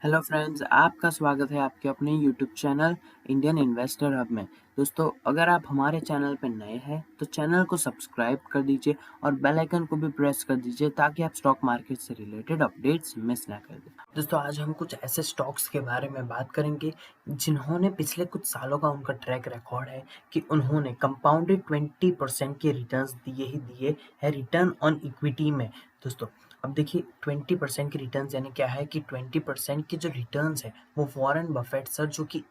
Hello friends, आपका स्वागत है आपके अपने YouTube channel Indian investor hub में। दोस्तों, अगर आप हमारे चैनल पर नए हैं तो चैनल को सब्सक्राइब कर दीजिए और बेल आइकन को भी प्रेस कर दीजिए ताकि आप स्टॉक मार्केट से रिलेटेड अपडेट्स मिस ना कर दें। दोस्तों, आज हम कुछ ऐसे स्टॉक्स के बारे में बात करेंगे जिन्होंने पिछले कुछ सालों का उनका ट्रैक रिकॉर्ड है कि उन्होंने कंपाउंडेड 20% के रिटर्न्स दिए ही दिए है रिटर्न ऑन इक्विटी में। दोस्तों, अब देखिए 20% के रिटर्न्स यानी क्या है कि 20% के जो रिटर्न्स है वो वॉरेन बफेट सर जो कि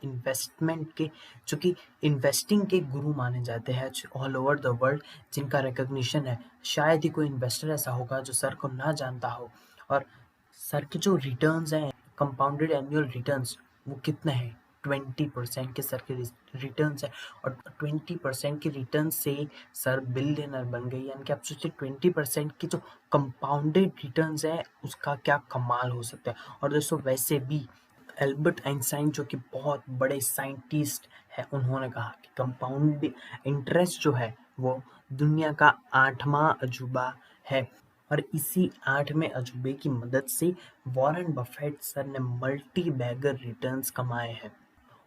इन्वेस्टिंग के गुरु माने जाते हैं ऑल ओवर द वर्ल्ड, जिनका रिकॉग्निशन है। शायद ही कोई इन्वेस्टर ऐसा होगा जो सर को ना जानता हो। और सर के जो रिटर्न्स हैं, कंपाउंडेड एनुअल रिटर्न्स, वो कितने हैं? 20% के सर के रिटर्न्स है। और 20% के रिटर्न से सर बिलियनर बन गई। यानी कि आप सोचिए 20% की जो कंपाउंडेड रिटर्न्स है उसका क्या कमाल हो सकता है। और दोस्तों, वैसे भी एल्बर्ट आइंस्टाइन जो कि बहुत बड़े साइंटिस्ट है, उन्होंने कहा कि कंपाउंड इंटरेस्ट जो है वो दुनिया का 8वां अजूबा है। और इसी 8वें अजूबे की मदद से वॉरेन बफेट सर ने मल्टी बैगर रिटर्न्स कमाए हैं।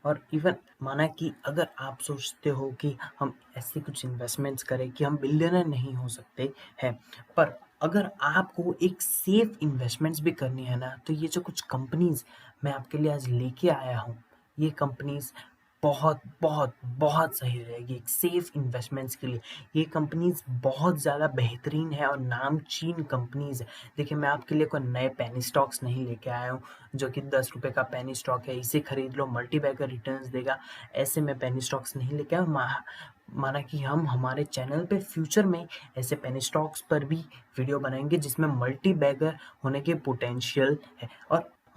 और इवन माना कि अगर आप सोचते हो कि हम ऐसे कुछ इन्वेस्टमेंट्स करें कि हम बिलियनर नहीं हो सकते हैं, पर अगर आपको एक सेफ इन्वेस्टमेंट्स भी करनी है ना, तो ये जो कुछ कंपनीज मैं आपके लिए आज लेके आया हूँ, ये कंपनीज बहुत बहुत बहुत सही रहेगी एक सेफ इन्वेस्टमेंट्स के लिए। ये कंपनीज बहुत ज़्यादा बेहतरीन है और नामचीन कंपनीज है। देखिए, मैं आपके लिए कोई नए पेनी स्टॉक्स नहीं लेके आया हूँ जो कि 10 रुपए का पेनी स्टॉक है, इसे खरीद लो मल्टी बैगर रिटर्न्स देगा। ऐसे में पेनी स्टॉक्स नहीं लेके आया। माना कि हम हमारे चैनल पे फ्यूचर में ऐसे पेनी स्टॉक्स पर भी वीडियो बनाएंगे जिसमें मल्टी बैगर होने के पोटेंशियल है।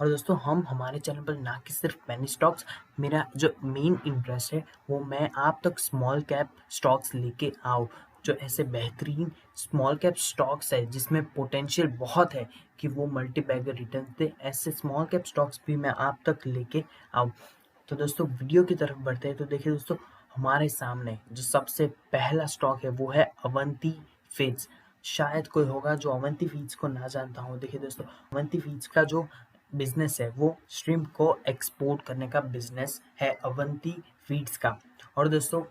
और दोस्तों, हम हमारे चैनल पर ना कि सिर्फ पेनी स्टॉक्स, मेरा जो मेन इंटरेस्ट है वो मैं आप तक स्मॉल कैप स्टॉक्स लेके आऊँ, जो ऐसे बेहतरीन स्मॉल कैप स्टॉक्स है जिसमें पोटेंशियल बहुत है कि वो मल्टी बैगर रिटर्न दे। ऐसे स्मॉल कैप स्टॉक्स भी मैं आप तक लेके आऊँ। तो दोस्तों, वीडियो की तरफ बढ़ते हैं। तो देखिए दोस्तों, हमारे सामने जो सबसे पहला स्टॉक है वो है अवंती फीड्स। शायद कोई होगा जो अवंती फीड्स को ना जानता हो। देखिए दोस्तों, अवंती फीड्स का जो बिजनेस है वो श्रिम्प को एक्सपोर्ट करने का बिजनेस है अवंती फीड्स का। और दोस्तों,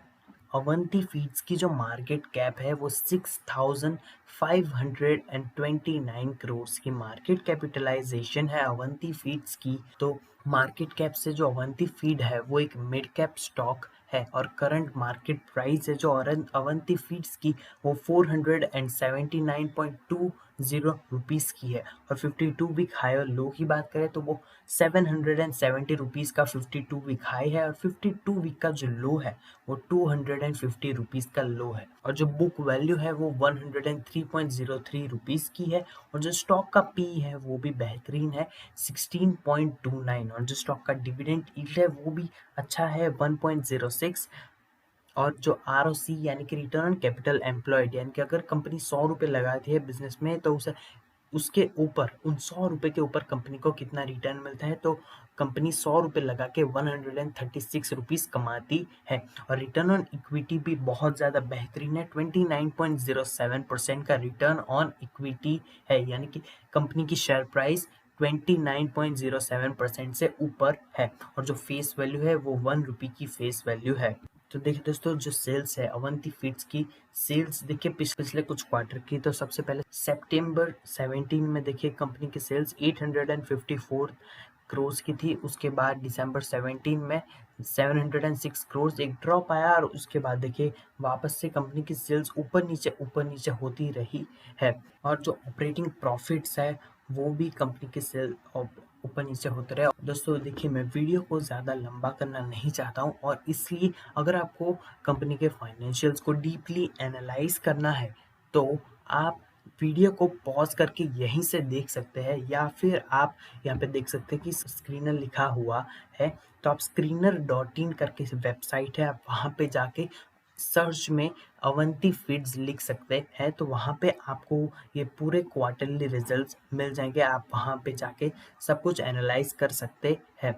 अवंती फीड्स की जो मार्केट कैप है वो 6,529 करोड़ की मार्केट कैपिटलाइजेशन है अवंती फीड्स की। तो मार्केट कैप से जो अवंती फीड है वो एक मिड कैप स्टॉक है। और करंट मार्केट प्राइस है जो अवंती फीड्स की वो 479.20 रुपीज़ की है। और 52 वीक हाई और लो की बात करें तो वो 770 रुपीज़ का 52 वीक हाई है। और 52 वीक का जो लो है वो 250 रुपीज़ का लो है। और जो बुक वैल्यू है वो 103.03 रुपीज़ की है। और जो स्टॉक का पी है वो भी बेहतरीन है, 16.29। और जो स्टॉक का डिविडेंड यील्ड है वो भी अच्छा है, 1.06। और जो आरओसी यानी कि रिटर्न ऑन कैपिटल एम्प्लॉयड, यानी कि अगर कंपनी 100 रुपये लगाती है बिजनेस में तो उसे उसके ऊपर उन 100 रुपये के ऊपर कंपनी को कितना रिटर्न मिलता है, तो कंपनी 100 रुपये लगा के 136 रुपीज़ कमाती है। और रिटर्न ऑन इक्विटी भी बहुत ज़्यादा बेहतरीन है, 29.07% का रिटर्न ऑन इक्विटी है। यानी कि कंपनी की शेयर प्राइस 29.07% से ऊपर है। और जो फेस वैल्यू है वो 1 रुपये की फेस वैल्यू है। तो देखिए दोस्तों, जो सेल्स है अवंती फीड्स की, सेल्स देखिए पिछले कुछ क्वार्टर की। तो सबसे पहले सितंबर 17 में देखिए कंपनी की सेल्स 854 करोड़ की थी। उसके बाद दिसंबर 17 में 706 करोड़ एक ड्रॉप आया। और उसके बाद देखिए वापस से कंपनी की सेल्स ऊपर नीचे होती रही है। और जो ऑपरेटिंग प्रॉफिट्स है वो भी कंपनी के सेल ऊपर नीचे होते रहे। दोस्तों देखिए, मैं वीडियो को ज़्यादा लंबा करना नहीं चाहता हूँ, और इसलिए अगर आपको कंपनी के फाइनेंशियल्स को डीपली एनालाइज करना है तो आप वीडियो को पॉज करके यहीं से देख सकते हैं, या फिर आप यहाँ पे देख सकते हैं कि स्क्रीनर लिखा हुआ है। तो आप screener.in करके वेबसाइट है, आप वहाँ पे जाके सर्च में अवंती फीड्स लिख सकते हैं। तो वहाँ पे आपको ये पूरे क्वार्टरली रिजल्ट्स मिल जाएंगे, आप वहाँ पे जाके सब कुछ एनालाइज कर सकते हैं।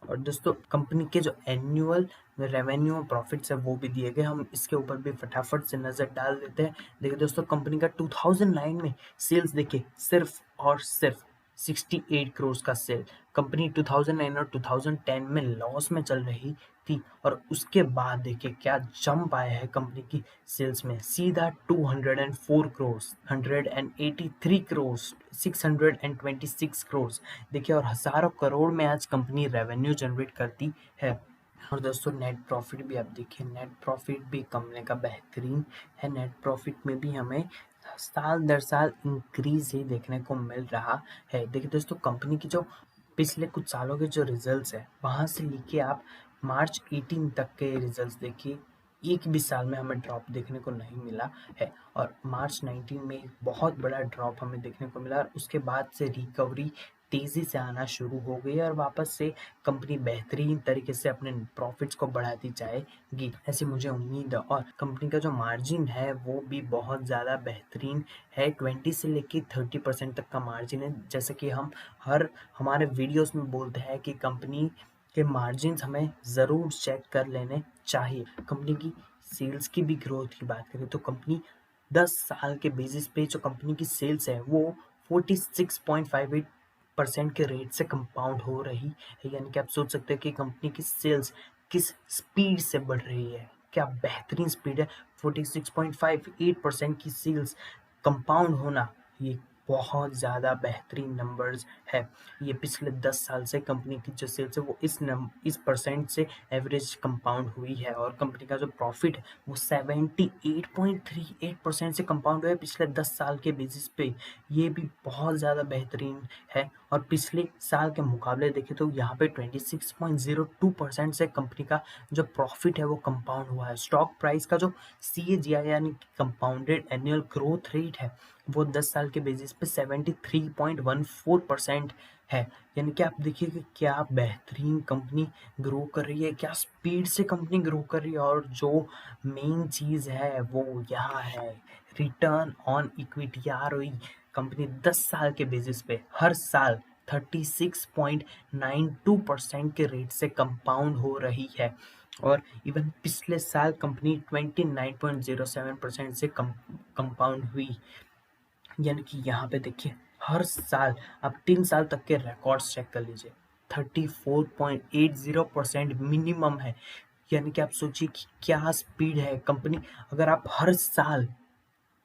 और दोस्तों, कंपनी के जो एनुअल रेवेन्यू और प्रॉफिट्स है वो भी दिए गए, हम इसके ऊपर भी फटाफट से नज़र डाल देते हैं। देखिए दोस्तों, कंपनी का 2009 में सेल्स देखिए सिर्फ और सिर्फ 68 करोड़ का सेल। कंपनी 2009 और 2010 में लॉस में चल रही थी और उसके बाद देखिए क्या जंप आया है कंपनी की सेल्स में, सीधा 204 करोड़, 183 करोड़, 626 करोड़ देखिए, और हजारों करोड़ में आज कंपनी रेवेन्यू जनरेट करती है। और दोस्तों नेट प्रॉफिट भी आप देखिए, नेट प्रॉफिट भी कंपनी का बेहतरीन है। नेट प्रॉफिट में भी हमें साल दर साल इंक्रीज ही देखने को मिल रहा है। देखिए दोस्तों, कंपनी की जो पिछले कुछ सालों के जो रिजल्ट्स है, वहाँ से लेके आप मार्च 18 तक के रिजल्ट्स देखिए, एक भी साल में हमें ड्रॉप देखने को नहीं मिला है। और मार्च 19 में एक बहुत बड़ा ड्रॉप हमें देखने को मिला और उसके बाद से रिकवरी तेज़ी से आना शुरू हो गई और वापस से कंपनी बेहतरीन तरीके से अपने प्रॉफिट्स को बढ़ाती जाएगी, ऐसी मुझे उम्मीद है। और कंपनी का जो मार्जिन है वो भी बहुत ज़्यादा बेहतरीन है, 20 से लेके 30% तक का मार्जिन है। जैसे कि हम हमारे वीडियोस में बोलते हैं कि कंपनी के मार्जिन्स हमें ज़रूर चेक कर लेने चाहिए। कंपनी की सेल्स की भी ग्रोथ की बात करें तो कंपनी 10 साल के बेसिस पे जो कंपनी की सेल्स है वो 46.58% के रेट से कंपाउंड हो रही है। यानी कि आप सोच सकते हैं कि कंपनी की सेल्स किस स्पीड से बढ़ रही है, क्या बेहतरीन स्पीड है। 46.58% की सेल्स कंपाउंड होना, ये बहुत ज़्यादा बेहतरीन नंबर्स है। ये पिछले 10 साल से कंपनी की जो सेल्स है वो इस परसेंट से एवरेज कंपाउंड हुई है। और कंपनी का जो प्रॉफिट है वो 78.38% से कंपाउंड हुआ है पिछले 10 साल के बेसिस पे। ये भी बहुत ज़्यादा बेहतरीन है। और पिछले साल के मुकाबले देखें तो यहाँ पे 26.02% से कंपनी का जो प्रॉफिट है वो कंपाउंड हुआ है। स्टॉक प्राइस का जो CAGR यानी कंपाउंडेड एनुअल ग्रोथ रेट है वो 10 साल के बेसिस पे 73.14% है। यानी कि आप देखिए कि क्या बेहतरीन कंपनी ग्रो कर रही है, क्या स्पीड से कंपनी ग्रो कर रही है। और जो मेन चीज़ है वो यहाँ है return on equity, ROE। Company 10 साल के बेसिस पे हर साल 36.92% के रेट से कंपाउंड हो रही है। और इवन पिछले साल कंपनी 29.07% से कंपाउंड हुई। यानी कि यहाँ पे देखिए हर साल आप 3 साल तक के रिकॉर्ड्स चेक कर लीजिए, 34.80% मिनिमम है। यानी कि आप सोचिए कि क्या स्पीड है कंपनी। अगर आप हर साल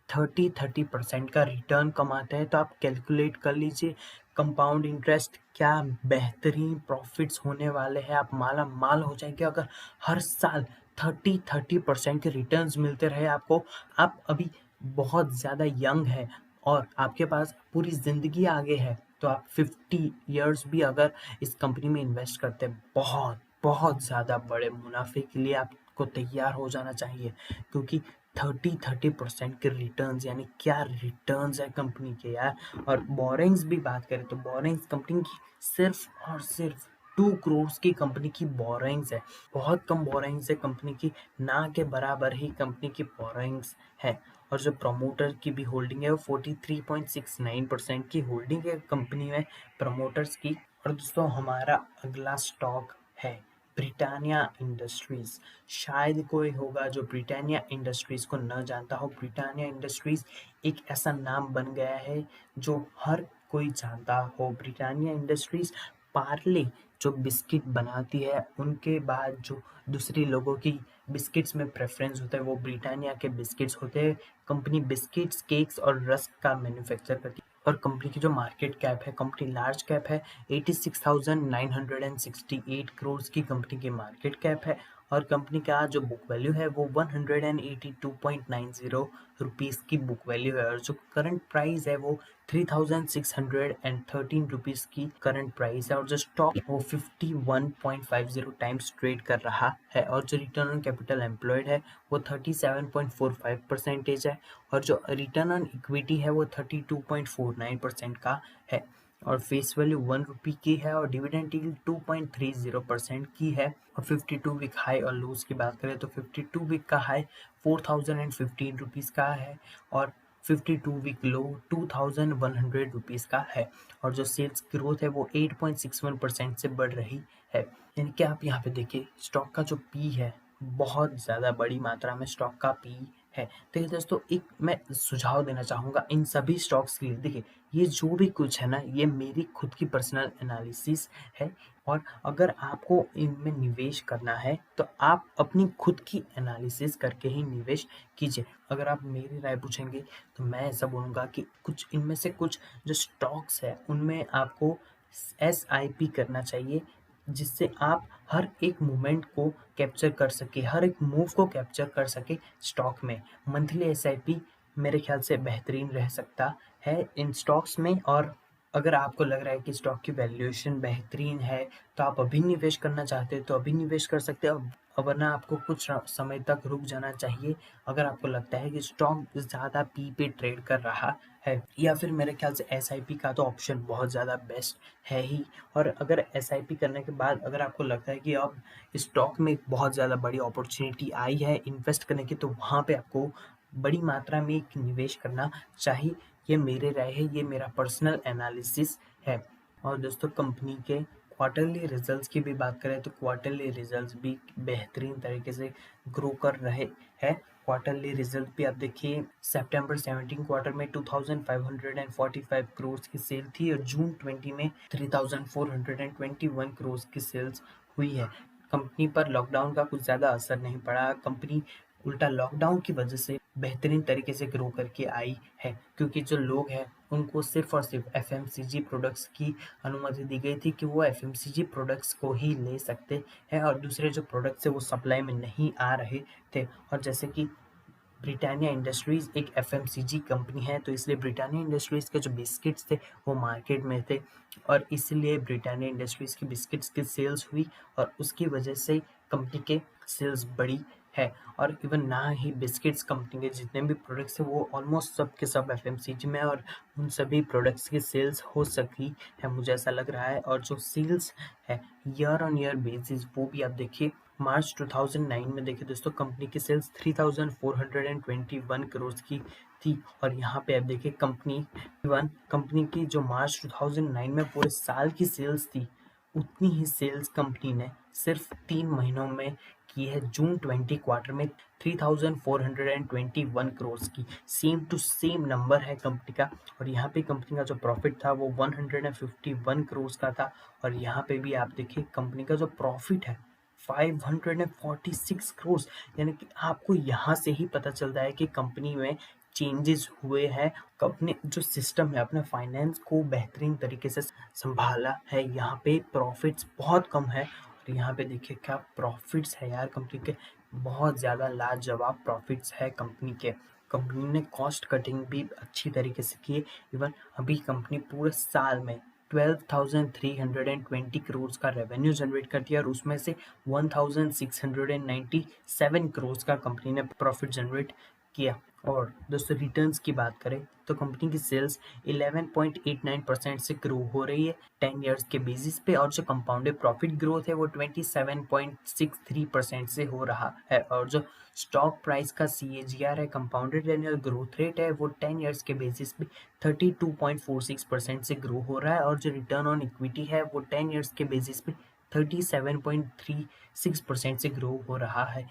30% का रिटर्न कमाते हैं तो आप कैलकुलेट कर लीजिए कंपाउंड इंटरेस्ट क्या बेहतरीन प्रॉफिट्स होने वाले हैं। आप माला माल हो जाएंगे अगर हर साल 30% के रिटर्न्स मिलते रहे आपको। आप अभी बहुत ज़्यादा यंग है और आपके पास पूरी ज़िंदगी आगे है, तो आप 50 इयर्स भी अगर इस कंपनी में इन्वेस्ट करते हैं, बहुत बहुत ज़्यादा बड़े मुनाफे के लिए आपको तैयार हो जाना चाहिए। क्योंकि 30% के रिटर्न्स, यानी क्या रिटर्न्स है कंपनी के यार। और बोरिंग्स भी बात करें तो बोरिंग्स कंपनी की सिर्फ और सिर्फ 2 करोड़ की कंपनी की बोरिंग्स है। बहुत कम बोरिंग्स है कंपनी की, ना के बराबर ही कंपनी की बोरिंग्स है। और जो प्रमोटर की भी होल्डिंग है वो 43.69% की होल्डिंग है कंपनी में प्रमोटर्स की। और दोस्तों हमारा अगला स्टॉक है ब्रिटानिया इंडस्ट्रीज। शायद कोई होगा जो ब्रिटानिया इंडस्ट्रीज को न जानता हो। ब्रिटानिया इंडस्ट्रीज एक ऐसा नाम बन गया है जो हर कोई जानता हो। ब्रिटानिया इंडस्ट्रीज पार्ले जो बिस्किट बनाती है, उनके बाद जो दूसरी लोगों की बिस्किट्स में प्रेफरेंस होता है वो ब्रिटानिया के बिस्किट्स होते हैं। कंपनी बिस्किट्स, केक्स और रस्क का मैन्युफैक्चर करती है। और कंपनी की जो मार्केट कैप है, कंपनी लार्ज कैप है, 86,968 करोड़ की कंपनी की मार्केट कैप है। और कंपनी का जो बुक वैल्यू है वो 182.90 रुपीज़ की बुक वैल्यू है। और जो करंट प्राइस है वो 3,613 रुपीज़ की करंट प्राइस है। और जो स्टॉक वो 51.50 टाइम्स ट्रेड कर रहा है। और जो रिटर्न ऑन कैपिटल एम्प्लॉयड है वो 37.45% है। और जो रिटर्न ऑन इक्विटी है वो 32.49% का है। और फेस वैल्यू 1 रुपी की है और डिविडेंड यील्ड 2.30% की है। और 52 वीक हाई और लोज की बात करें तो 52 वीक का हाई 4,015 रुपीज़ का है और 52 वीक लो 2,100 रुपीज़ का है। और जो सेल्स ग्रोथ है वो 8.61% से बढ़ रही है। यानी कि आप यहाँ पे देखिए स्टॉक का जो पी है, बहुत ज़्यादा बड़ी मात्रा में स्टॉक का पी है। देखिए दोस्तों, एक मैं सुझाव देना चाहूँगा इन सभी स्टॉक्स के लिए। देखिए, ये जो भी कुछ है ना, ये मेरी खुद की पर्सनल एनालिसिस है, और अगर आपको इनमें निवेश करना है तो आप अपनी खुद की एनालिसिस करके ही निवेश कीजिए। अगर आप मेरी राय पूछेंगे तो मैं ऐसा बोलूँगा कि कुछ इनमें से कुछ जो स्टॉक्स है उनमें आपको एसआईपी करना चाहिए, जिससे आप हर एक मूवमेंट को कैप्चर कर सके, हर एक मूव को कैप्चर कर सके स्टॉक में। मंथली एसआईपी मेरे ख्याल से बेहतरीन रह सकता है इन स्टॉक्स में। और अगर आपको लग रहा है कि स्टॉक की वैल्यूएशन बेहतरीन है तो आप अभी निवेश करना चाहते हैं तो अभी निवेश कर सकते हैं, वरना आपको कुछ समय तक रुक जाना चाहिए अगर आपको लगता है कि स्टॉक ज़्यादा पी पे ट्रेड कर रहा है। या फिर मेरे ख्याल से एसआईपी का तो ऑप्शन बहुत ज़्यादा बेस्ट है ही। और अगर एसआईपी करने के बाद अगर आपको लगता है कि अब स्टॉक में बहुत ज़्यादा बड़ी अपॉर्चुनिटी आई है इन्वेस्ट करने की, तो वहाँ पे आपको बड़ी मात्रा में एक निवेश करना चाहिए। ये मेरी राय है, ये मेरा पर्सनल एनालिसिस है। और दोस्तों, कंपनी के क्वार्टरली रिजल्ट्स की भी बात करें तो क्वार्टरली रिजल्ट्स भी बेहतरीन तरीके से ग्रो कर रहे हैं। क्वार्टरली रिजल्ट भी आप देखिए, सितंबर 17 क्वार्टर में 2545 करोड़ की सेल थी और जून 20 में 3421 करोड़ की सेल्स हुई है। कंपनी पर लॉकडाउन का कुछ ज़्यादा असर नहीं पड़ा। कंपनी उल्टा लॉकडाउन की वजह से बेहतरीन तरीके से ग्रो करके आई है, क्योंकि जो लोग हैं उनको सिर्फ और सिर्फ एफएमसीजी प्रोडक्ट्स की अनुमति दी गई थी कि वो एफएमसीजी प्रोडक्ट्स को ही ले सकते हैं, और दूसरे जो प्रोडक्ट्स है वो सप्लाई में नहीं आ रहे थे। और जैसे कि ब्रिटानिया इंडस्ट्रीज़ एक एफएमसीजी कंपनी है, तो इसलिए ब्रिटानिया इंडस्ट्रीज़ के जो बिस्किट्स थे वो मार्केट में थे, और इसलिए ब्रिटानिया इंडस्ट्रीज़ की बिस्किट्स की सेल्स हुई और उसकी वजह से कंपनी के सेल्स बढ़ी है। और इवन ना ही बिस्किट्स कंपनी के जितने भी प्रोडक्ट्स हैं वो ऑलमोस्ट सब के सब एफएमसीजी में, और उन सभी प्रोडक्ट्स की सेल्स हो सकी है, मुझे ऐसा लग रहा है। और जो सेल्स है ईयर ऑन ईयर बेसिस, वो भी आप देखिए, मार्च 2009 में देखिए दोस्तों, कंपनी की सेल्स 3421 करोड़ की थी, और यहाँ पे आप देखिए कंपनी की जो मार्च 2009 में पूरे साल की सेल्स थी, उतनी ही सेल्स कंपनी ने सिर्फ 3 महीनों में की है। जून 20 क्वार्टर में 3421 करोड़ की सेम टू सेम नंबर है कंपनी का। और यहाँ पे कंपनी का जो प्रॉफिट था वो 151 करोड़ का था, और यहाँ पे भी आप देखिए कंपनी का जो प्रॉफिट है 546 करोड़। यानी कि आपको यहाँ से ही पता चलता है कि कंपनी में चेंजेस हुए हैं। अपने जो सिस्टम है, अपने फाइनेंस को बेहतरीन तरीके से संभाला है। यहाँ पे प्रॉफिट्स बहुत कम है, और यहाँ पे देखिए क्या प्रॉफिट्स है यार कंपनी के, बहुत ज़्यादा लाजवाब प्रॉफिट्स है कंपनी के। कंपनी ने कॉस्ट कटिंग भी अच्छी तरीके से की है। इवन अभी कंपनी पूरे साल में 12,320 करोड़ का रेवेन्यू जनरेट करती है, और उसमें से 1,697 करोड़ का कंपनी ने प्रॉफिट जनरेट किया। और दोस्तों, रिटर्न्स की बात करें तो कंपनी की सेल्स 11.89% से ग्रो हो रही है 10 इयर्स के बेसिस पे, और जो कंपाउंडेड प्रॉफिट ग्रोथ है वो 27.63% से हो रहा है। और जो स्टॉक प्राइस का CAGR है, कंपाउंडेड एनुअल ग्रोथ रेट है, वो 10 इयर्स के बेसिस पे 32.46% से ग्रो हो रहा है। और जो रिटर्न ऑन इक्विटी है वो 10 इयर्स के बेसिस पे 37.36% से ग्रो हो रहा है।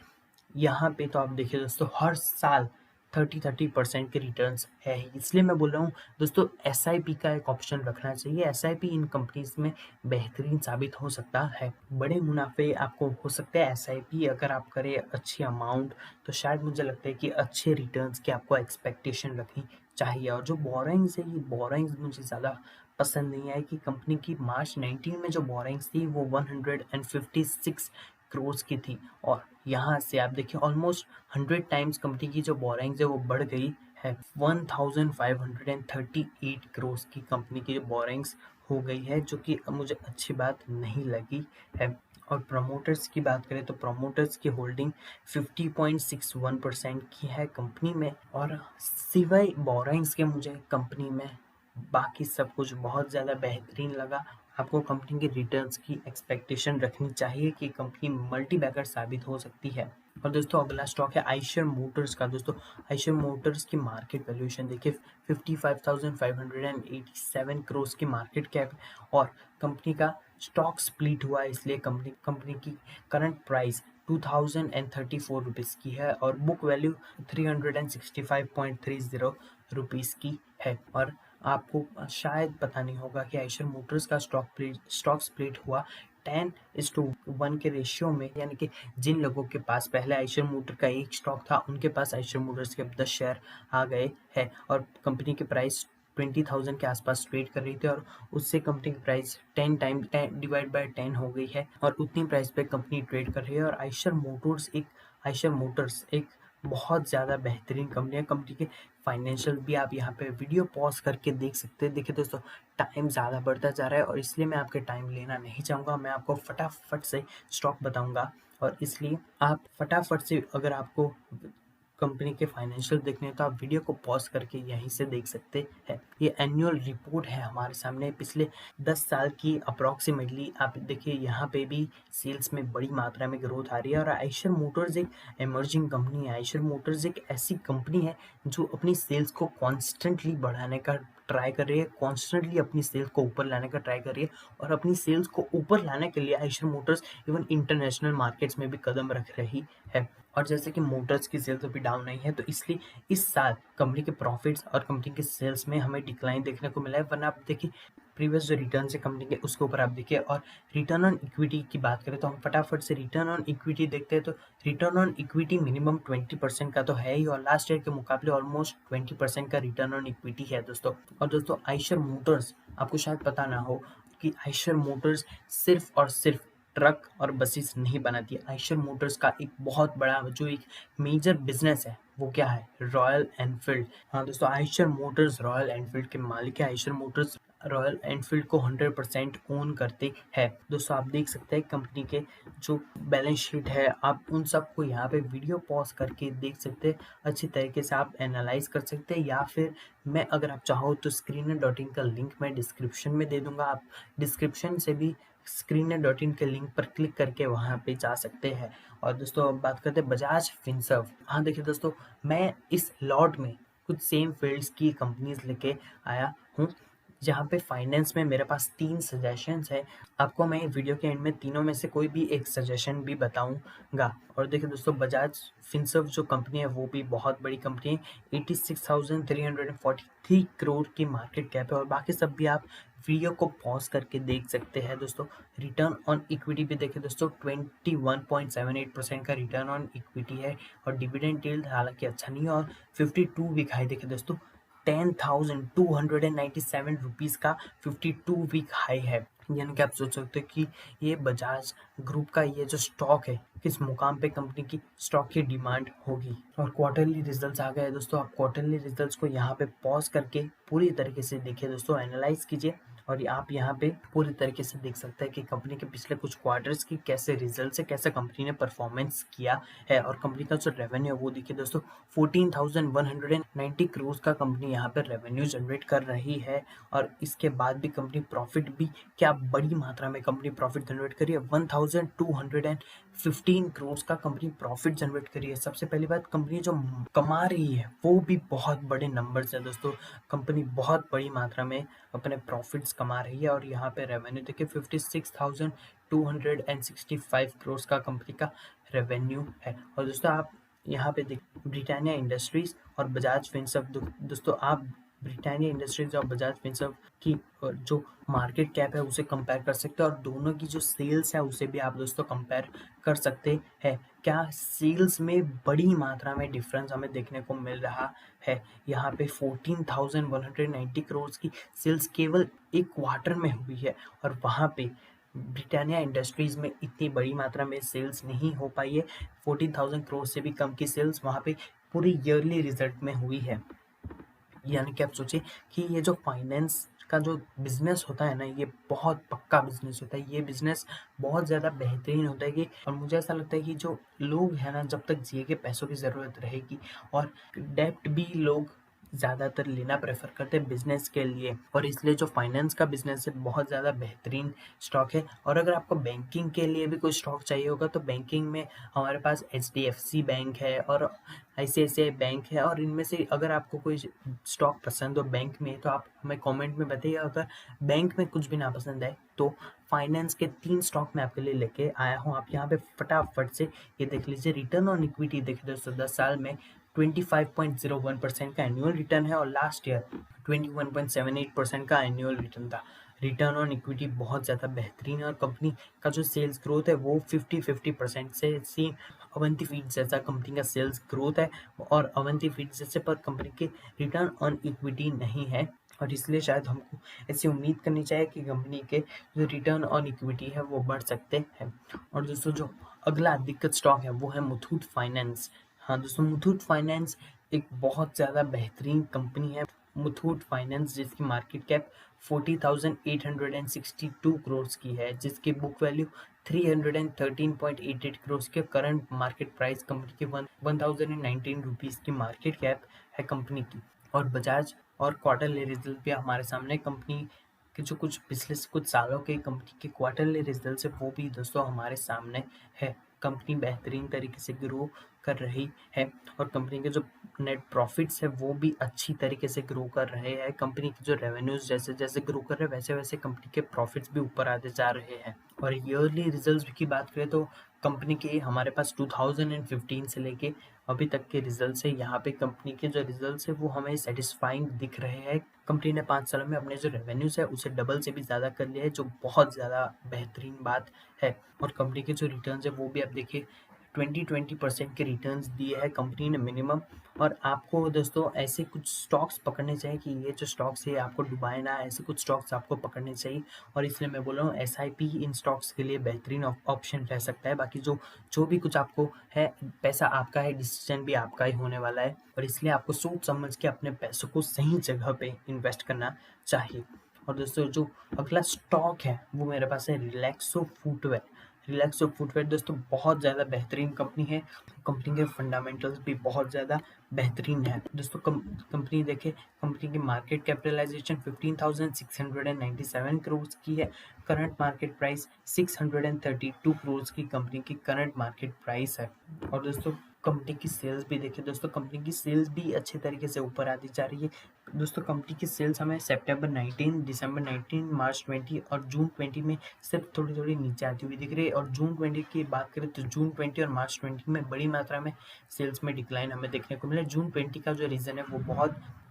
यहाँ पे तो आप देखिए दोस्तों, हर साल 30% के रिटर्न्स है ही। इसलिए मैं बोल रहा हूँ दोस्तों, एसआईपी का एक ऑप्शन रखना चाहिए। एसआईपी इन कंपनीज में बेहतरीन साबित हो सकता है। बड़े मुनाफे आपको हो सकते हैं एसआईपी अगर आप करें अच्छी अमाउंट, तो शायद मुझे लगता है कि अच्छे रिटर्न्स की आपको एक्सपेक्टेशन रखनी चाहिए। और जो बोरिंग्स है, ये बोरिंग्स मुझे ज़्यादा पसंद नहीं है कि कंपनी की मार्च 19 में जो बोरिंग्स थी वो 156 करोड़ की थी, और यहाँ से आप देखिए ऑलमोस्ट 100 टाइम्स कंपनी की जो बोरिंग्स है वो बढ़ गई है। 1538 करोड़ की कंपनी की जो बोरिंग्स हो गई है, जो कि मुझे अच्छी बात नहीं लगी है। और प्रमोटर्स की बात करें तो प्रमोटर्स की होल्डिंग 50.61% की है कंपनी में। और सिवाय बोरिंग्स के मुझे कंपनी में बाकी सब कुछ बहुत ज़्यादा बेहतरीन लगा। आपको कंपनी के रिटर्न्स की एक्सपेक्टेशन रखनी चाहिए कि कंपनी मल्टी बैगर साबित हो सकती है। और दोस्तों, अगला स्टॉक है आइशर मोटर्स का। दोस्तों, आइशर मोटर्स की मार्केट वैल्यूएशन देखिए, 55,587 करोड़ की मार्केट कैप, और कंपनी का स्टॉक स्प्लिट हुआ है, इसलिए कंपनी की करंट प्राइस ₹2034 की है और बुक वैल्यू 365.30 रुपीज़ की है। और आपको शायद पता नहीं होगा कि आयशर मोटर्स का स्टॉक स्प्लिट हुआ 10:1 के रेशियो में, यानी कि जिन लोगों के पास पहले आयशर मोटर का एक स्टॉक था उनके पास आयशर मोटर्स के अब 10 शेयर आ गए हैं और कंपनी की प्राइस 20,000 के आसपास ट्रेड कर रही थी और उससे कंपनी की प्राइस 10 डिवाइड बाय 10 हो गई है और उतनी प्राइस पे कंपनी ट्रेड कर रही है। और आयशर मोटर्स एक बहुत ज़्यादा बेहतरीन कंपनी है। कंपनी के फाइनेंशियल भी आप यहाँ पे वीडियो पॉज करके देख सकते हैं। देखिए दोस्तों, टाइम ज़्यादा बढ़ता जा रहा है और इसलिए मैं आपके टाइम लेना नहीं चाहूँगा, मैं आपको फटाफट से स्टॉक बताऊँगा और इसलिए आप फटाफट से, अगर आपको कंपनी के फाइनेंशियल देखने हैं तो आप वीडियो को पॉज करके यहीं से देख सकते हैं। ये एनुअल रिपोर्ट है हमारे सामने पिछले 10 साल की अप्रॉक्सीमेटली। आप देखिए यहाँ पे भी सेल्स में बड़ी मात्रा में ग्रोथ आ रही है और आयशर मोटर्स एक इमर्जिंग कंपनी है। आयशर मोटर्स एक ऐसी कंपनी है जो अपनी सेल्स को कॉन्स्टेंटली बढ़ाने का ट्राई कर रही है, कॉन्स्टेंटली अपनी सेल्स को ऊपर लाने का ट्राई कर रही है और अपनी सेल्स को ऊपर लाने के लिए Eicher Motors even international markets में भी कदम रख रही है। और जैसे कि मोटर्स की सेल्स अभी डाउन नहीं है तो इसलिए इस साल कंपनी के प्रॉफिट्स और कंपनी के सेल्स में हमें डिक्लाइन देखने को मिला है। वरना आप देखिए प्रीवियस जो रिटर्न है कंपनी के उसके ऊपर आप देखिए। और रिटर्न ऑन इक्विटी की बात करें तो हम फटाफट से रिटर्न ऑन इक्विटी देखते हैं तो रिटर्न ऑन इक्विटी मिनिमम 20% का तो है ही और लास्ट ईयर के मुकाबले ऑलमोस्ट 20% का रिटर्न ऑन इक्विटी है दोस्तों। और दोस्तों आयशर मोटर्स, आपको शायद पता ना हो कि आयशर मोटर्स सिर्फ और सिर्फ ट्रक और बसेस नहीं बनाती है। आयशर मोटर्स का एक बहुत बड़ा जो एक मेजर बिजनेस है वो क्या है? Royal Enfield. हाँ दोस्तों, आयशर मोटर्स रॉयल एनफील्ड के मालिक है। आयशर मोटर्स रॉयल एनफील्ड को 100% ओन करते हैं। दोस्तों आप देख सकते हैं कंपनी के जो बैलेंस शीट है, आप उन सबको यहाँ पे वीडियो पॉज करके देख सकते हैं, अच्छी तरीके से आप एनालाइज कर सकते हैं। या फिर मैं, अगर आप चाहो तो screener.in का लिंक मैं डिस्क्रिप्शन में दे दूंगा, आप डिस्क्रिप्शन से भी screener.in के लिंक पर क्लिक करके वहाँ पे जा सकते हैं। और दोस्तों अब बात करते हैं बजाज फिनसर्व। हाँ देखिए दोस्तों, मैं इस लॉट में कुछ सेम फील्ड्स की कंपनीज लेके आया हूँ जहाँ पे फाइनेंस में मेरे पास 3 सजेशंस है। आपको मैं वीडियो के एंड में तीनों में से कोई भी एक सजेशन भी बताऊंगा। और देखिए दोस्तों, बजाज फिनसर्व जो कंपनी है वो भी बहुत बड़ी कंपनी है। 86,343 करोड़ की मार्केट कैप है और बाकी सब भी आप वीडियो को पॉज करके देख सकते हैं। दोस्तों रिटर्न ऑन इक्विटी भी देखिए दोस्तों, 21.78% का रिटर्न ऑन इक्विटी है और डिविडेंड यील्ड हालांकि अच्छा नहीं है और 52 वीक हाई देखिए दोस्तों, 10,297 रुपीज़ का 52 वीक हाई है। यानी कि आप सोच सकते हो कि ये बजाज ग्रुप का ये जो स्टॉक है किस मुकाम पे कंपनी की स्टॉक की डिमांड होगी। और क्वार्टरली रिजल्ट्स आ गए दोस्तों, आप क्वार्टरली रिजल्ट्स को यहाँ पे पॉज करके पूरी तरीके से देखिए दोस्तों, एनालाइज कीजिए और आप यहाँ पे पूरी तरीके से देख सकते हैं कि कंपनी के पिछले कुछ क्वार्टर्स की कैसे रिजल्ट्स है, कैसे कंपनी ने परफॉर्मेंस किया है। और कंपनी का जो रेवेन्यू है वो देखिए दोस्तों, 14,190 करोड़ का कंपनी यहाँ पर रेवेन्यू जनरेट कर रही है। और इसके बाद भी कंपनी प्रॉफिट भी क्या बड़ी मात्रा में कंपनी प्रॉफिट जनरेट करी है, 1,215 करोड़ का कंपनी प्रॉफिट जनरेट करी है। सबसे पहली बात, कंपनी जो कमा रही है वो भी बहुत बड़े नंबर्स है दोस्तों। कंपनी बहुत बड़ी मात्रा में अपने प्रॉफिट्स कमा रही है और यहाँ पे रेवेन्यू देखिए 56,265 करोड़ का कंपनी का रेवेन्यू है। और दोस्तों आप यहाँ पे देख ब्रिटानिया इंडस्ट्रीज और बजाज फिनसर्व, दोस्तों आप ब्रिटानिया इंडस्ट्रीज और बजाज फिनसर्व की जो मार्केट कैप है उसे कंपेयर कर सकते हैं और दोनों की जो सेल्स है उसे भी आप दोस्तों कंपेयर कर सकते हैं। क्या सेल्स में बड़ी मात्रा में डिफरेंस हमें देखने को मिल रहा है। यहाँ पे 14,190 करोड़ की सेल्स केवल एक क्वार्टर में हुई है और वहाँ पे ब्रिटानिया इंडस्ट्रीज में इतनी बड़ी मात्रा में सेल्स नहीं हो पाई है। 14,000 करोड़ से भी कम की सेल्स वहाँ पे पूरी ईयरली रिजल्ट में हुई है। यानी कि आप सोचिए कि ये जो फाइनेंस का जो बिजनेस होता है ना, ये बहुत पक्का बिजनेस होता है। ये बिजनेस बहुत ज़्यादा बेहतरीन होता है कि, और मुझे ऐसा लगता है कि जो लोग हैं ना, जब तक जिए के पैसों की ज़रूरत रहेगी और डेप्ट भी लोग ज़्यादातर लेना प्रेफर करते हैं बिजनेस के लिए, और इसलिए जो फाइनेंस का बिजनेस है बहुत ज़्यादा बेहतरीन स्टॉक है। और अगर आपको बैंकिंग के लिए भी कोई स्टॉक चाहिए होगा तो बैंकिंग में हमारे पास HDFC बैंक है और ICICI बैंक है, और इनमें से अगर आपको कोई स्टॉक पसंद हो बैंक में तो आप हमें कमेंट में बताइए। अगर बैंक में कुछ भी ना पसंद आए तो फाइनेंस के 3 स्टॉक मैं आपके लिए लेके आया हूँ। आप यहाँ पे फटाफट से ये देख लीजिए। रिटर्न ऑन इक्विटी देखिए दोस्तों, 10 साल में 25.01% का एनुअल रिटर्न है, और लास्ट ईयर 21.78% का एनुअल रिटर्न था। रिटर्न ऑन इक्विटी बहुत ज़्यादा बेहतरीन है, और कंपनी का जो सेल्स ग्रोथ है वो 50% से सी अवंती फीड्स जैसा कंपनी का सेल्स ग्रोथ है, और अवंती फीड्स जैसे पर कंपनी के रिटर्न ऑन इक्विटी नहीं है, और इसलिए शायद हमको ऐसी उम्मीद करनी चाहिए कि कंपनी के जो रिटर्न ऑन इक्विटी है वो बढ़ सकते हैं। और दोस्तों जो अगला दिक्कत स्टॉक है वो है मुथूट फाइनेंस। हाँ दोस्तों, मुथूट फाइनेंस एक बहुत ज़्यादा बेहतरीन कंपनी है। मुथूट फाइनेंस जिसकी मार्केट कैप 40,862 करोड़ की है, जिसकी बुक वैल्यू 313.88 करोड़ के, करंट मार्केट प्राइस कंपनी के 1019 रुपीज़ की मार्केट कैप है कंपनी की। और बजाज और क्वार्टरली रिजल्ट भी हमारे सामने, कंपनी के जो कुछ पिछले कुछ सालों के कंपनी के क्वार्टरली रिजल्ट है वो भी दोस्तों हमारे सामने है। कंपनी बेहतरीन तरीके से ग्रो कर रही है, और कंपनी के जो नेट प्रॉफिट्स है वो भी अच्छी तरीके से ग्रो कर रहे हैं। कंपनी के जो रेवेन्यूज जैसे जैसे ग्रो कर रहे हैं वैसे वैसे कंपनी के प्रॉफिट्स भी ऊपर आते जा रहे हैं। और ईयरली रिजल्ट्स की बात करें तो कंपनी के हमारे पास 2015 से लेके अभी तक के रिजल्ट्स है। यहाँ पे कंपनी के जो रिजल्ट्स है वो हमें सेटिस्फाइंग दिख रहे हैं। कंपनी ने 5 सालों में अपने जो रेवेन्यूज है उसे डबल से भी ज़्यादा कर लिया है, जो बहुत ज़्यादा बेहतरीन बात है। और कंपनी के जो रिटर्न्स है वो भी आप देखिए 20% के रिटर्न्स दिए हैं कंपनी ने मिनिमम। और आपको दोस्तों ऐसे कुछ स्टॉक्स पकड़ने चाहिए कि ये जो स्टॉक्स है आपको डुबाए ना, ऐसे कुछ स्टॉक्स आपको पकड़ने चाहिए। और इसलिए मैं बोल रहा हूँ SIP इन स्टॉक्स के लिए बेहतरीन ऑप्शन रह सकता है। बाकी जो जो भी कुछ आपको है, पैसा आपका है, डिसीजन भी आपका ही होने वाला है, और इसलिए आपको सोच समझ के अपने पैसों को सही जगह पे इन्वेस्ट करना चाहिए। और दोस्तों जो अगला स्टॉक है वो मेरे पास है रिलैक्सो फुटवेयर। रिलैक्सो फुटवेयर दोस्तों बहुत ज़्यादा बेहतरीन कंपनी है। कंपनी के फंडामेंटल्स भी बहुत ज़्यादा बेहतरीन है दोस्तों। कंपनी देखे, कंपनी की मार्केट कैपिटलाइजेशन 15,697 करोड़ की है। करंट मार्केट प्राइस 632 करोड़ की कंपनी की करंट मार्केट प्राइस है। और दोस्तों कंपनी की सेल्स भी देखिए दोस्तों, कंपनी की सेल्स भी अच्छे तरीके से ऊपर आती जा रही है। दोस्तों कंपनी की सेल्स हमें सितंबर 19, दिसंबर 19, मार्च 20 और जून 20 में सिर्फ थोड़ी थोड़ी नीचे आती हुई दिख रही है। और जून 20 की बात करें तो जून 20 और मार्च 20 में बड़ी मात्रा में सेल्स में डिक्लाइन हमें देखने को मिला। जून 20 का जो रीज़न है वो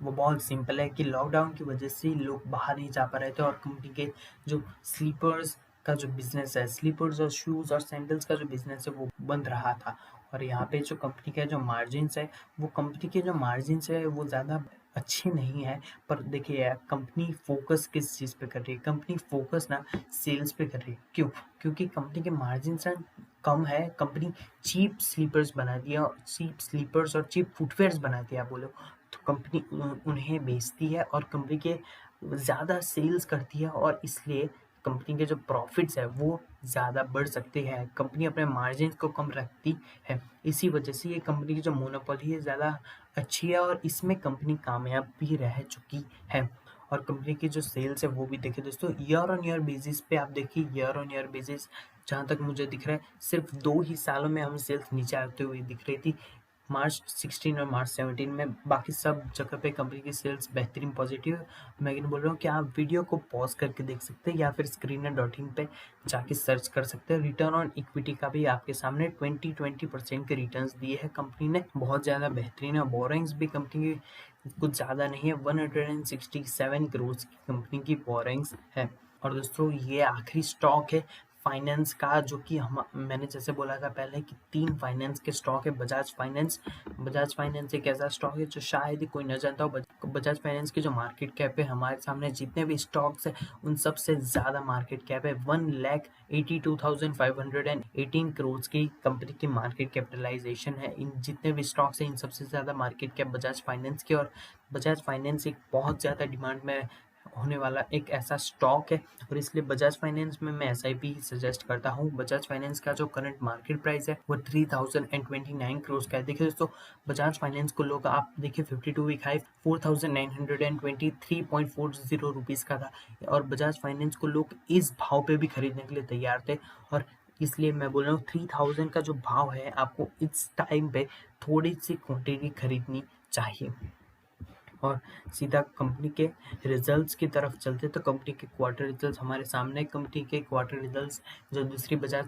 बहुत सिंपल है कि लॉकडाउन की वजह से लोग बाहर नहीं जा पा रहे थे, और कंपनी के जो स्लीपर्स का जो बिजनेस है, स्लीपर्स और शूज़ और सैंडल्स का जो बिजनेस है वो बंद रहा था। और यहाँ पे जो कंपनी के जो मार्जिन्स है, वो कंपनी के जो मार्जिन्स है वो ज़्यादा अच्छी नहीं है। पर देखिए यार, कंपनी फोकस किस चीज़ पे कर रही है, कंपनी फोकस ना सेल्स पे कर रही है। क्यों? क्योंकि कंपनी के मार्जिन्स कम है। कंपनी चीप स्लीपर्स बना दिया, चीप स्लीपर्स और चीप फुटवेयर्स बना दिया बोलो तो कंपनी उन्हें बेचती है, और कंपनी के ज़्यादा सेल्स करती है, और इसलिए कंपनी के जो प्रॉफिट्स है वो ज़्यादा बढ़ सकते हैं। कंपनी अपने मार्जिन को कम रखती है, इसी वजह से ये कंपनी की जो मोनोपोली है ज़्यादा अच्छी है, और इसमें कंपनी कामयाब भी रह चुकी है। और कंपनी की जो सेल्स है वो भी देखिए दोस्तों, ईयर ऑन ईयर बेसिस पे आप देखिए, ईयर ऑन ईयर बेसिस जहाँ तक मुझे दिख रहा है सिर्फ 2 ही सालों में हमें सेल्स नीचे आते हुए दिख रही थी, मार्च 16 और मार्च 17 में। बाकी सब जगह पे कंपनी की सेल्स बेहतरीन पॉजिटिव है। मैं ये बोल रहा हूँ कि आप वीडियो को पॉज करके देख सकते हैं, या फिर screener.in पे जाके सर्च कर सकते हैं। रिटर्न ऑन इक्विटी का भी आपके सामने 20% के रिटर्न्स दिए हैं कंपनी ने, बहुत ज़्यादा बेहतरीन है। बोरोइंग्स भी कंपनी की कुछ ज़्यादा नहीं है, 167 करोड़ की कंपनी की बोरोइंग्स है। और दोस्तों ये आखिरी स्टॉक है फाइनेंस का, जो कि मैंने जैसे बोला था पहले कि 3 फाइनेंस के स्टॉक है। बजाज फाइनेंस एक ऐसा स्टॉक है जो शायद ही कोई न जानता हो। बजाज फाइनेंस की जो मार्केट कैप है, हमारे सामने जितने भी स्टॉक्स है उन सबसे ज़्यादा मार्केट कैप है। 1,82,518 करोड़ की कंपनी की मार्केट कैपिटलाइजेशन है। इन जितने भी स्टॉक्स हैं इन सबसे ज़्यादा मार्केट कैप बजाज फाइनेंस की, और बजाज फाइनेंस एक बहुत ज़्यादा डिमांड में होने वाला एक ऐसा स्टॉक है और इसलिए बजाज फाइनेंस में मैं SIP ही सजेस्ट करता हूँ। बजाज फाइनेंस का जो करंट मार्केट प्राइस है वो 3029 करोड़ का है। देखिए दोस्तों, बजाज फाइनेंस को लोग आप देखिए 52 वीक हाई 4923.40 रुपीज़ का था और बजाज फाइनेंस को लोग इस भाव पे भी खरीदने के लिए तैयार थे और इसलिए मैं बोल रहा हूँ 3000 का जो भाव है आपको इस टाइम पे थोड़ी सी क्वांटिटी खरीदनी चाहिए। और सीधा कंपनी के रिजल्ट्स की तरफ चलते तो कंपनी के क्वार्टर रिजल्ट्स हमारे सामने। कंपनी के क्वार्टर रिजल्ट्स जो दूसरी बजाज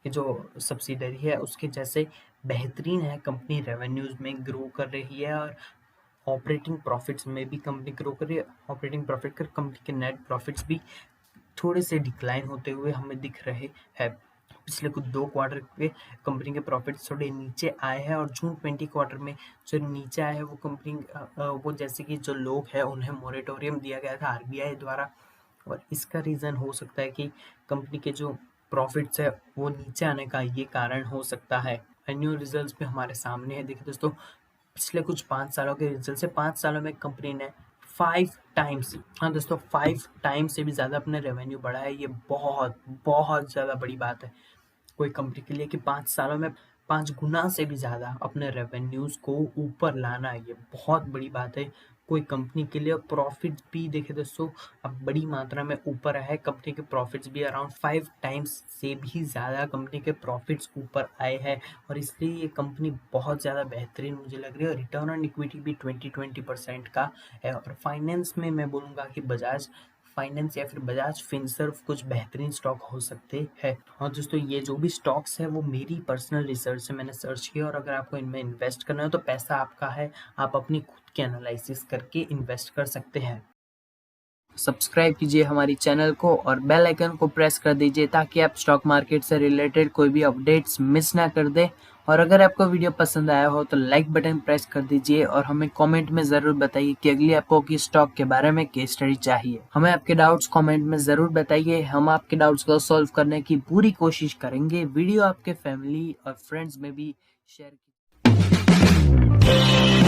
की जो सब्सिडरी है उसके जैसे बेहतरीन है। कंपनी रेवेन्यूज में ग्रो कर रही है और ऑपरेटिंग प्रॉफिट्स में भी कंपनी ग्रो कर रही है। ऑपरेटिंग प्रॉफिट कर कंपनी के नेट प्रॉफिट्स भी थोड़े से डिक्लाइन होते हुए हमें दिख रहे हैं। पिछले कुछ 2 क्वार्टर के कंपनी के प्रॉफिट्स थोड़े नीचे आए हैं और जून 20 क्वार्टर में जो नीचे आए हैं वो कंपनी वो जैसे कि जो लोग हैं उन्हें मोरेटोरियम दिया गया था RBI द्वारा और इसका रीज़न हो सकता है कि कंपनी के जो प्रॉफिट्स है वो नीचे आने का ये कारण हो सकता है। एनुअल रिजल्ट्स भी हमारे सामने है। देखिए दोस्तों, पिछले कुछ 5 सालों के रिजल्ट से 5 सालों में कंपनी ने 5 टाइम्स, हाँ दोस्तों 5 टाइम्स से भी ज़्यादा अपने रेवेन्यू बढ़ा है। ये बहुत ज़्यादा बड़ी बात है कोई कंपनी के लिए कि 5 सालों में 5 गुना से भी ज़्यादा अपने रेवेन्यूज़ को ऊपर लाना, ये बहुत बड़ी बात है कोई कंपनी के लिए। प्रॉफिट भी देखे दोस्तों अब बड़ी मात्रा में ऊपर है। कंपनी के प्रॉफिट्स भी अराउंड 5 टाइम्स से भी ज़्यादा कंपनी के प्रॉफिट्स ऊपर आए हैं और इसलिए ये कंपनी बहुत ज़्यादा बेहतरीन मुझे लग रही है। रिटर्न ऑन इक्विटी भी 20% का है और फाइनेंस में मैं बोलूँगा कि बजाज फाइनेंस या फिर बजाज फिनसर्व कुछ बेहतरीन स्टॉक हो सकते हैं। और दोस्तों ये जो भी स्टॉक्स है वो मेरी पर्सनल रिसर्च से मैंने सर्च किया और अगर आपको इनमें इन्वेस्ट करना है तो पैसा आपका है, आप अपनी खुद की एनालिसिस करके इन्वेस्ट कर सकते हैं। सब्सक्राइब कीजिए हमारी चैनल को और बेल आइकन को प्रेस कर दीजिए ताकि आप स्टॉक मार्केट से रिलेटेड कोई भी अपडेट्स मिस ना कर दें। और अगर आपको वीडियो पसंद आया हो तो लाइक बटन प्रेस कर दीजिए और हमें कमेंट में ज़रूर बताइए कि अगली आपको किस स्टॉक के बारे में केस स्टडी चाहिए। हमें आपके डाउट्स कमेंट में ज़रूर बताइए, हम आपके डाउट्स को सॉल्व करने की पूरी कोशिश करेंगे। वीडियो आपके फैमिली और फ्रेंड्स में भी शेयर कीजिए।